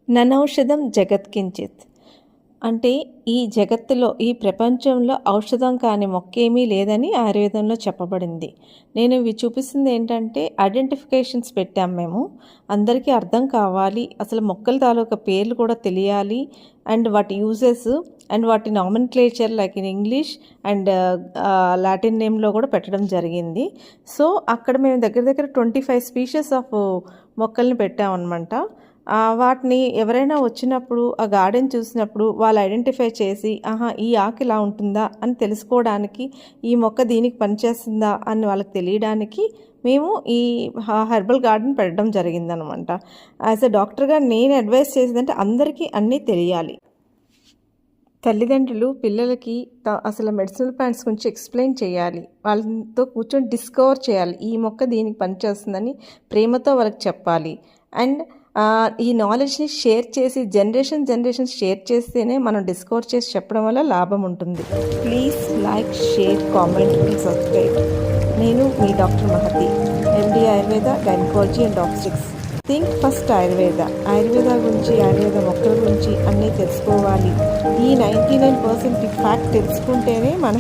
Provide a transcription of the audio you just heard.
ననౌషధం జగత్కించిత్ అంటే ఈ జగత్తులో, ఈ ప్రపంచంలో ఔషధం కాని మొక్కేమీ లేదని ఆయుర్వేదంలో చెప్పబడింది. నేను ఇవి చూపిస్తుంది ఏంటంటే ఐడెంటిఫికేషన్స్ పెట్టాం మేము. అందరికీ అర్థం కావాలి, అసలు మొక్కల తాలూకా పేర్లు కూడా తెలియాలి, అండ్ వాటి యూజెస్ అండ్ వాటి nomenclature like in English and Latin నేమ్లో కూడా పెట్టడం జరిగింది. సో అక్కడ మేము దగ్గర దగ్గర 25 స్పీషీస్ ఆఫ్ మొక్కల్ని పెట్టామన్నమాట. వాటిని ఎవరైనా వచ్చినప్పుడు ఆ గార్డెన్ చూసినప్పుడు వాళ్ళు ఐడెంటిఫై చేసి, ఆహా ఈ ఆకు ఇలా ఉంటుందా అని తెలుసుకోవడానికి, ఈ మొక్క దీనికి పనిచేస్తుందా అని వాళ్ళకి తెలియడానికి మేము ఈ హెర్బల్ గార్డెన్ పెట్టడం జరిగిందనమాట. యాజ్ ఎ డాక్టర్గా నేను అడ్వైస్ చేసేదంటే అందరికీ అన్నీ తెలియాలి. తల్లిదండ్రులు పిల్లలకి అసలు మెడిసినల్ ప్లాంట్స్ గురించి ఎక్స్ప్లెయిన్ చేయాలి, వాళ్ళతో కూర్చొని డిస్కవర్ చేయాలి, ఈ మొక్క దీనికి పనిచేస్తుందని ప్రేమతో వాళ్ళకి చెప్పాలి. అండ్ ఈ నాలెడ్జ్ని షేర్ చేసి జనరేషన్స్ షేర్ చేస్తేనే మనం డిస్కవర్ చేసి చెప్పడం వల్ల లాభం ఉంటుంది. Please like, share, comment and subscribe. నేను మీ doctor Mahathi, MD Ayurveda, gynaecology and obstetrics. Think first Ayurveda గురించి, ఆయుర్వేద మొక్కల గురించి అన్నీ తెలుసుకోవాలి. ఈ 99% ఫ్యాక్ట్ తెలుసుకుంటేనే మన